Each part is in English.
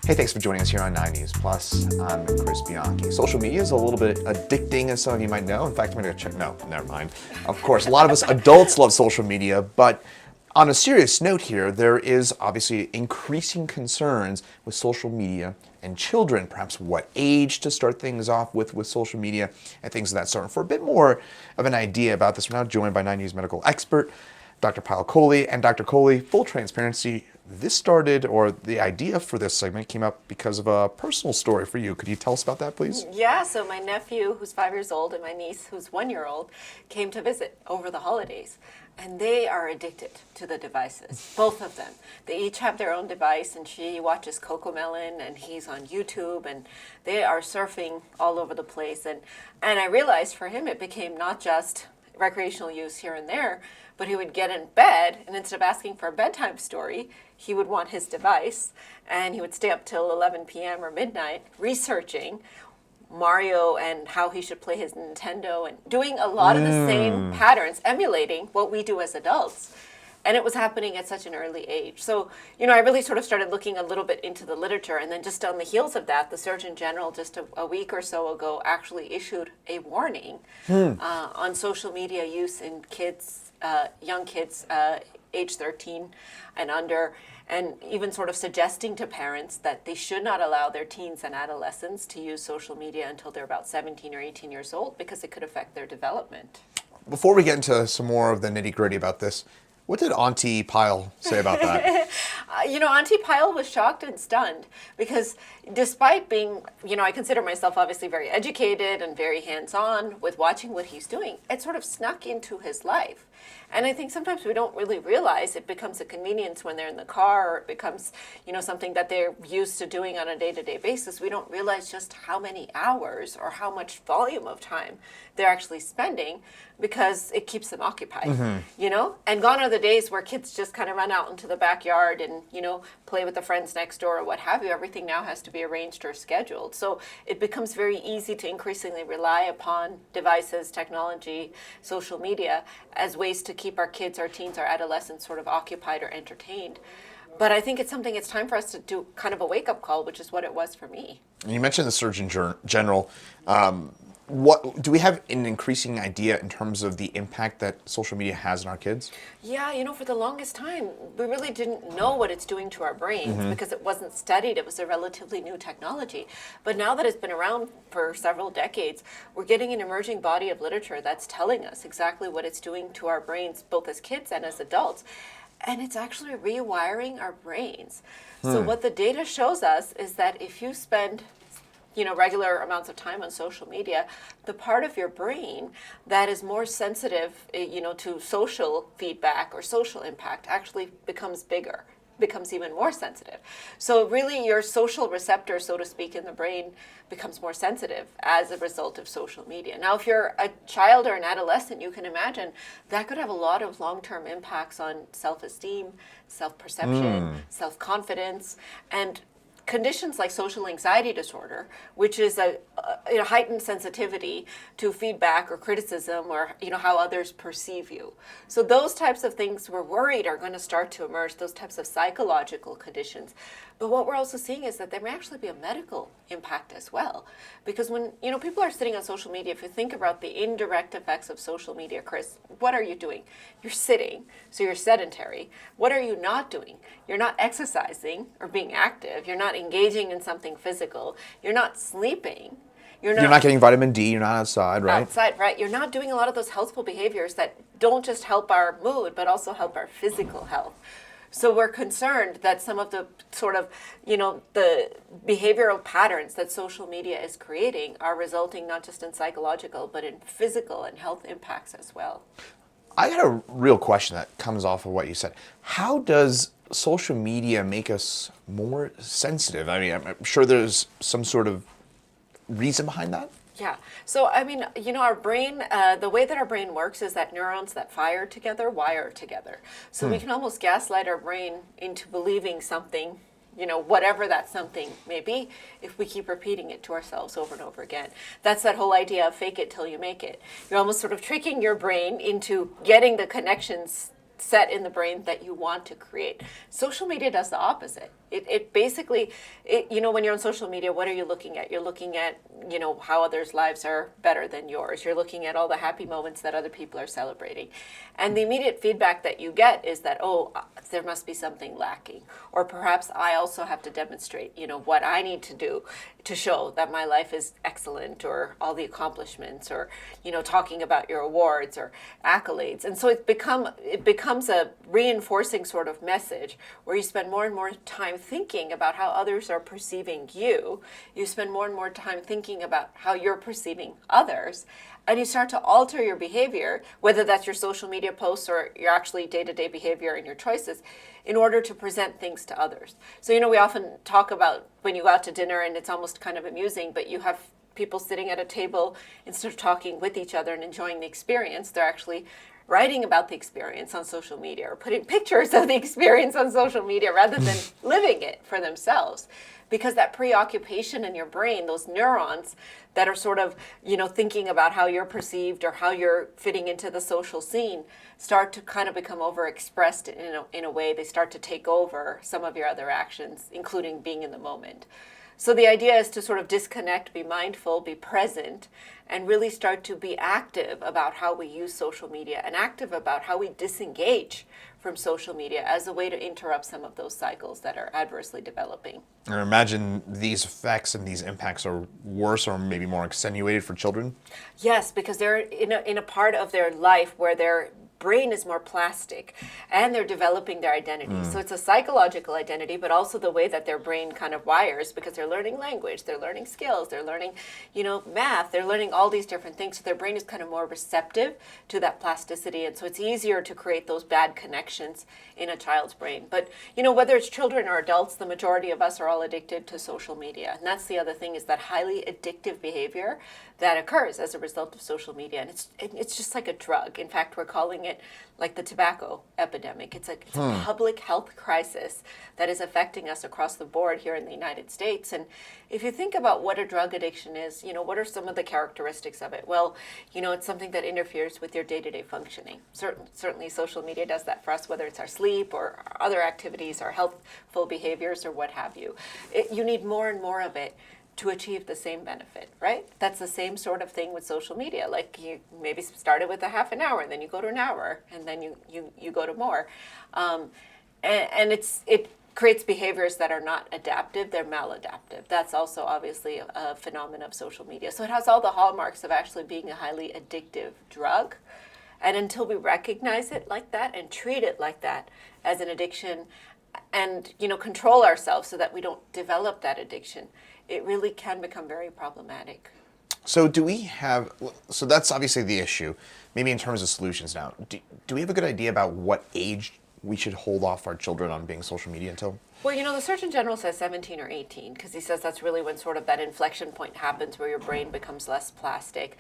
Hey, thanks for joining us here on 9 News Plus. I'm Chris Bianchi. Social media is a little bit addicting, as some of you might know. In fact, I'm going to check. No, never mind. Of course, a lot of us adults love social media, but on a serious note here, there is obviously increasing concerns with social media and children, perhaps what age to start things off with social media and things of that sort. And for a bit more of an idea about this, we're now joined by 9 News medical expert, Dr. Payal Kohli. And Dr. Kohli, full transparency, this started, or the idea for this segment came up because of a personal story for you. Could you tell us about that, please? Yeah, so my nephew, who's 5 years old, and my niece, who's 1 year old, came to visit over the holidays. And they are addicted to the devices, both of them. They each have their own device, and she watches Cocomelon, and he's on YouTube, and they are surfing all over the place. And I realized for him it became not just recreational use here and there, but he would get in bed, and instead of asking for a bedtime story, he would want his device, and he would stay up till 11 p.m. or midnight researching Mario and how he should play his Nintendo, and doing a lot of the same patterns, emulating what we do as adults. And it was happening at such an early age. So, I really sort of started looking a little bit into the literature, and then just on the heels of that, the Surgeon General just a week or so ago actually issued a warning on social media use in kids, young kids, age 13 and under, and even sort of suggesting to parents that they should not allow their teens and adolescents to use social media until they're about 17 or 18 years old, because it could affect their development. Before we get into some more of the nitty-gritty about this, what did Auntie Pyle say about that? Auntie Pyle was shocked and stunned, because despite being, I consider myself obviously very educated and very hands-on with watching what he's doing, it sort of snuck into his life. And I think sometimes we don't really realize it becomes a convenience when they're in the car, or it becomes, something that they're used to doing on a day-to-day basis. We don't realize just how many hours or how much volume of time they're actually spending, because it keeps them occupied, And gone are the days where kids just kind of run out into the backyard and, play with the friends next door or what have you. Everything now has to be arranged or scheduled. So it becomes very easy to increasingly rely upon devices, technology, social media as ways to keep our kids, our teens, our adolescents sort of occupied or entertained. But I think it's time for us to do kind of a wake-up call, which is what it was for me. You mentioned the Surgeon General. What do we have an increasing idea in terms of the impact that social media has on our kids? Yeah, for the longest time, we really didn't know what it's doing to our brains because it wasn't studied. It was a relatively new technology. But now that it's been around for several decades, we're getting an emerging body of literature that's telling us exactly what it's doing to our brains, both as kids and as adults. And it's actually rewiring our brains. So what the data shows us is that if you spend regular amounts of time on social media, the part of your brain that is more sensitive, to social feedback or social impact actually becomes bigger, becomes even more sensitive. So really your social receptor, so to speak, in the brain becomes more sensitive as a result of social media. Now, if you're a child or an adolescent, you can imagine that could have a lot of long-term impacts on self-esteem, self-perception, self-confidence, and conditions like social anxiety disorder, which is a heightened sensitivity to feedback or criticism, or how others perceive you. So those types of things we're worried are going to start to emerge, those types of psychological conditions. But what we're also seeing is that there may actually be a medical impact as well. Because when people are sitting on social media, if you think about the indirect effects of social media, Chris, what are you doing? You're sitting, so you're sedentary. What are you not doing? You're not exercising or being active. You're not engaging in something physical. You're not sleeping. You're not getting vitamin D. You're not outside, right? Outside, right. You're not doing a lot of those healthful behaviors that don't just help our mood, but also help our physical health. So we're concerned that some of the sort of, the behavioral patterns that social media is creating are resulting not just in psychological, but in physical and health impacts as well. I got a real question that comes off of what you said. How does social media make us more sensitive? I mean, I'm sure there's some sort of reason behind that. Yeah. So, our brain, the way that our brain works is that neurons that fire together wire together. So we can almost gaslight our brain into believing something, whatever that something may be, if we keep repeating it to ourselves over and over again. That's that whole idea of fake it till you make it. You're almost sort of tricking your brain into getting the connections set in the brain that you want to create. Social media does the opposite. It basically, when you're on social media, what are you looking at? You're looking at, how others' lives are better than yours. You're looking at all the happy moments that other people are celebrating. And the immediate feedback that you get is that, oh, there must be something lacking. Or perhaps I also have to demonstrate, what I need to do to show that my life is excellent, or all the accomplishments, or, talking about your awards or accolades. And so it becomes a reinforcing sort of message where you spend more and more time thinking about how others are perceiving you. You spend more and more time thinking about how you're perceiving others. And you start to alter your behavior, whether that's your social media posts or your actually day-to-day behavior and your choices, in order to present things to others. So, we often talk about when you go out to dinner, and it's almost kind of amusing, but you have people sitting at a table, instead of talking with each other and enjoying the experience, they're actually writing about the experience on social media or putting pictures of the experience on social media rather than living it for themselves. Because that preoccupation in your brain, those neurons that are sort of, thinking about how you're perceived or how you're fitting into the social scene, start to kind of become overexpressed in a way. They start to take over some of your other actions, including being in the moment. So the idea is to sort of disconnect, be mindful, be present, and really start to be active about how we use social media and active about how we disengage from social media as a way to interrupt some of those cycles that are adversely developing. I imagine these effects and these impacts are worse or maybe more accentuated for children? Yes, because they're in a part of their life where their brain is more plastic and they're developing their identity. So it's a psychological identity, but also the way that their brain kind of wires, because they're learning language, they're learning skills, they're learning, math, they're learning all these different things. So their brain is kind of more receptive to that plasticity. And so it's easier to create those bad connections in a child's brain. But, whether it's children or adults, the majority of us are all addicted to social media. And that's the other thing, is that highly addictive behavior that occurs as a result of social media. And it's just like a drug. In fact, we're calling it like the tobacco epidemic. It's a public health crisis that is affecting us across the board here in the United States. And if you think about what a drug addiction is, what are some of the characteristics of it? Well, it's something that interferes with your day-to-day functioning. Certainly social media does that for us, whether it's our sleep or our other activities, our healthful behaviors, or what have you. You need more and more of it to achieve the same benefit, right? That's the same sort of thing with social media. Like, you maybe started with a half an hour, and then you go to an hour, and then you go to more. And it creates behaviors that are not adaptive, they're maladaptive. That's also obviously a phenomenon of social media. So it has all the hallmarks of actually being a highly addictive drug. And until we recognize it like that and treat it like that as an addiction, and control ourselves so that we don't develop that addiction, it really can become very problematic. So so that's obviously the issue, maybe in terms of solutions now. Do we have a good idea about what age we should hold off our children on being social media until? Well, the Surgeon General says 17 or 18, because he says that's really when sort of that inflection point happens where your brain becomes less plastic.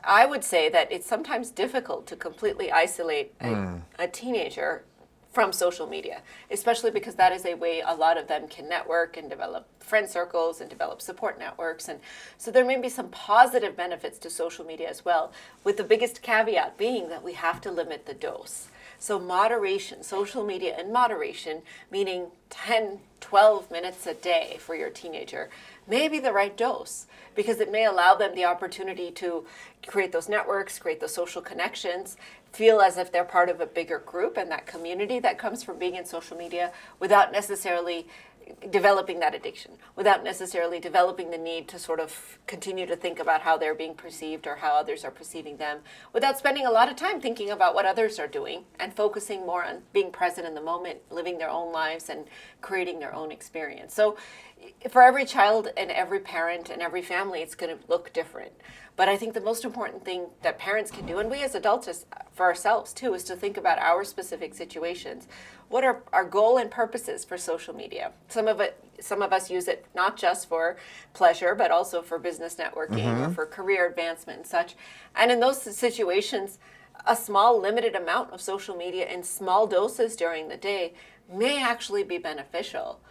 I would say that it's sometimes difficult to completely isolate a teenager from social media, especially because that is a way a lot of them can network and develop friend circles and develop support networks. And so there may be some positive benefits to social media as well, with the biggest caveat being that we have to limit the dose. So moderation, social media in moderation, meaning 10, 12 minutes a day for your teenager, may be the right dose, because it may allow them the opportunity to create those networks, create those social connections, feel as if they're part of a bigger group and that community that comes from being in social media, without necessarily developing that addiction, without necessarily developing the need to sort of continue to think about how they're being perceived or how others are perceiving them, without spending a lot of time thinking about what others are doing, and focusing more on being present in the moment, living their own lives and creating their own experience. So for every child and every parent and every family, it's going to look different. But I think the most important thing that parents can do, and we as adults for ourselves too, is to think about our specific situations. What are our goal and purposes for social media? Some of us use it not just for pleasure, but also for business networking or for career advancement and such. And in those situations, a small limited amount of social media in small doses during the day may actually be beneficial.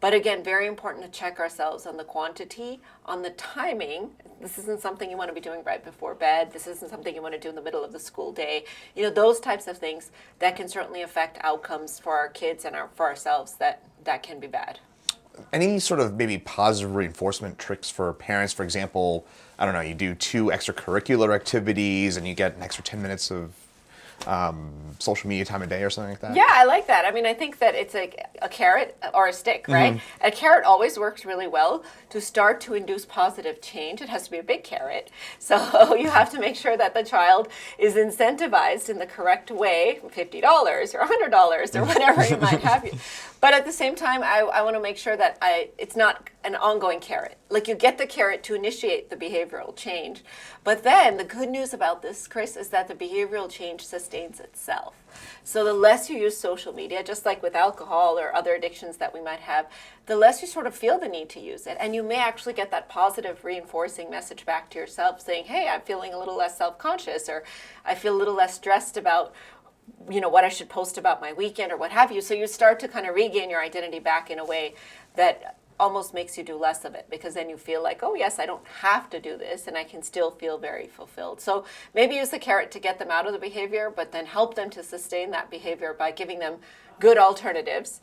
But again, very important to check ourselves on the quantity, on the timing. This isn't something you want to be doing right before bed. This isn't something you want to do in the middle of the school day. Those types of things that can certainly affect outcomes for our kids and for ourselves that can be bad. any sort of maybe positive reinforcement tricks for parents? For example, I don't know, you do 2 extracurricular activities and you get an extra 10 minutes of social media time a day or something like that? Yeah, I like that. I mean, I think that it's like a carrot or a stick, right? A carrot always works really well to start to induce positive change. It has to be a big carrot. So you have to make sure that the child is incentivized in the correct way, $50 or $100 or whatever you might have. But at the same time, I want to make sure that it's not an ongoing carrot. Like, you get the carrot to initiate the behavioral change. But then the good news about this, Chris, is that the behavioral change sustains itself. So the less you use social media, just like with alcohol or other addictions that we might have, the less you sort of feel the need to use it. And you may actually get that positive reinforcing message back to yourself saying, hey, I'm feeling a little less self-conscious, or I feel a little less stressed about what I should post about my weekend or what have you. So you start to kind of regain your identity back in a way that almost makes you do less of it, because then you feel like, oh yes, I don't have to do this and I can still feel very fulfilled. So maybe use the carrot to get them out of the behavior, but then help them to sustain that behavior by giving them good alternatives,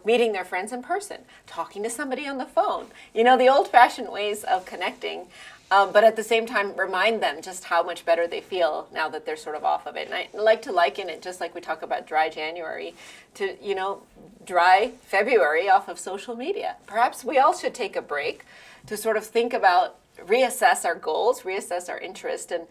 meeting their friends in person, talking to somebody on the phone, the old-fashioned ways of connecting. But at the same time, remind them just how much better they feel now that they're sort of off of it. And I like to liken it, just like we talk about dry January, to, dry February off of social media. Perhaps we all should take a break to sort of think about, reassess our goals, reassess our interest, and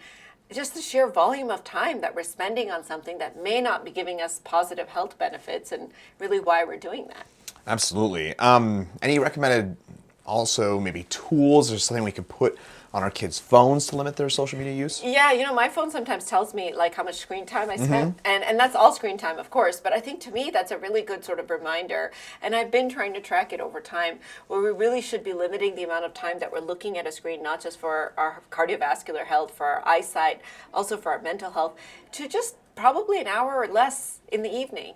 just the sheer volume of time that we're spending on something that may not be giving us positive health benefits, and really why we're doing that. Absolutely. Any recommended also maybe tools or something we could put on our kids' phones to limit their social media use? Yeah, my phone sometimes tells me like how much screen time I spent, and that's all screen time, of course, but I think to me that's a really good sort of reminder, and I've been trying to track it over time, where we really should be limiting the amount of time that we're looking at a screen, not just for our cardiovascular health, for our eyesight, also for our mental health, to just probably an hour or less in the evening.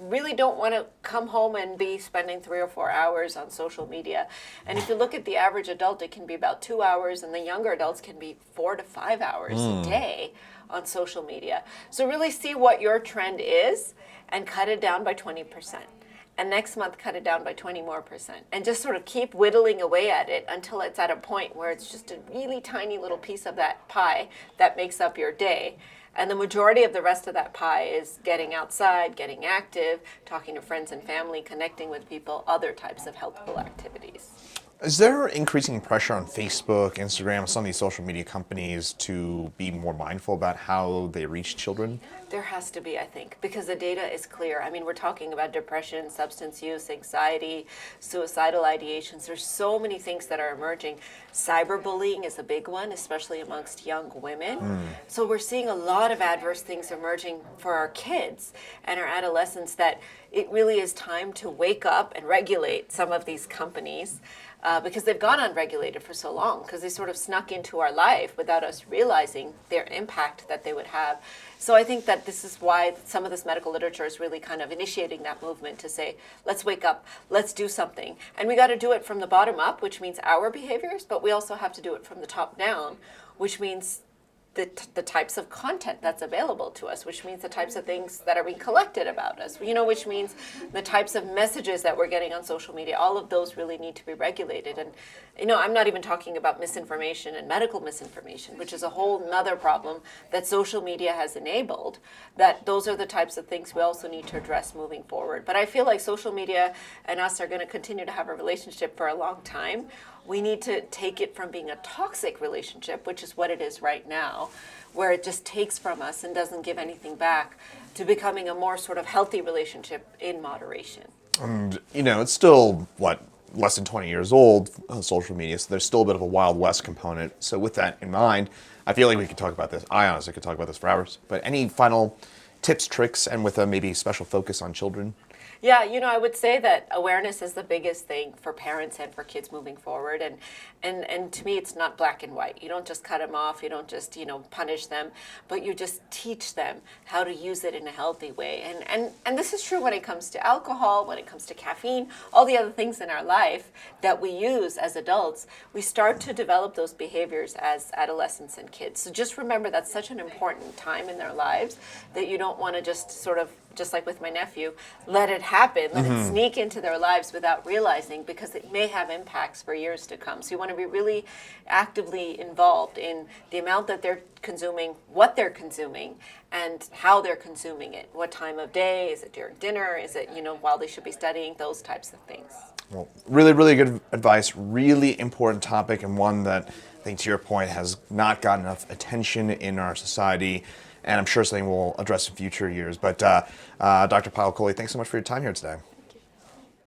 Really don't want to come home and be spending 3 or 4 hours on social media. And if you look at the average adult, it can be about 2 hours, and the younger adults can be 4 to 5 hours a day on social media. So really see what your trend is and cut it down by 20%. And next month, cut it down by 20 more percent. And just sort of keep whittling away at it until it's at a point where it's just a really tiny little piece of that pie that makes up your day. And the majority of the rest of that pie is getting outside, getting active, talking to friends and family, connecting with people, other types of healthful activities. Is there increasing pressure on Facebook, Instagram, some of these social media companies to be more mindful about how they reach children? There has to be, I think, because the data is clear. I mean, we're talking about depression, substance use, anxiety, suicidal ideations. There's so many things that are emerging. Cyberbullying is a big one, especially amongst young women. So we're seeing a lot of adverse things emerging for our kids and our adolescents, that it really is time to wake up and regulate some of these companies. Because they've gone unregulated for so long, because they sort of snuck into our life without us realizing their impact that they would have. So I think that this is why some of this medical literature is really kind of initiating that movement to say, let's wake up, let's do something. And we got to do it from the bottom up, which means our behaviors, but we also have to do it from the top down, which means the types of content that's available to us, which means the types of things that are being collected about us, which means the types of messages that we're getting on social media. All of those really need to be regulated. And, I'm not even talking about misinformation and medical misinformation, which is a whole nother problem that social media has enabled, that those are the types of things we also need to address moving forward. But I feel like social media and us are going to continue to have a relationship for a long time. We need to take it from being a toxic relationship, which is what it is right now, where it just takes from us and doesn't give anything back, to becoming a more sort of healthy relationship in moderation. And, it's still, less than 20 years old, social media, so there's still a bit of a Wild West component. So with that in mind, I feel like we could talk about this. I honestly could talk about this for hours. But any final tips, tricks, and with a maybe special focus on children? Yeah, I would say that awareness is the biggest thing for parents and for kids moving forward. And to me, it's not black and white. You don't just cut them off. You don't just, punish them, but you just teach them how to use it in a healthy way. And this is true when it comes to alcohol, when it comes to caffeine, all the other things in our life that we use as adults. We start to develop those behaviors as adolescents and kids. So just remember that's such an important time in their lives that you don't want to just sort of just like with my nephew, let it happen, let it sneak into their lives without realizing, because it may have impacts for years to come. So you want to be really actively involved in the amount that they're consuming, what they're consuming, and how they're consuming it. What time of day? Is it during dinner? Is it, while they should be studying? Those types of things. Well, really, really good advice. Really important topic, and one that I think, to your point, has not gotten enough attention in our society, and I'm sure something we'll address in future years. But Dr. Pyle Coley, thanks so much for your time here today.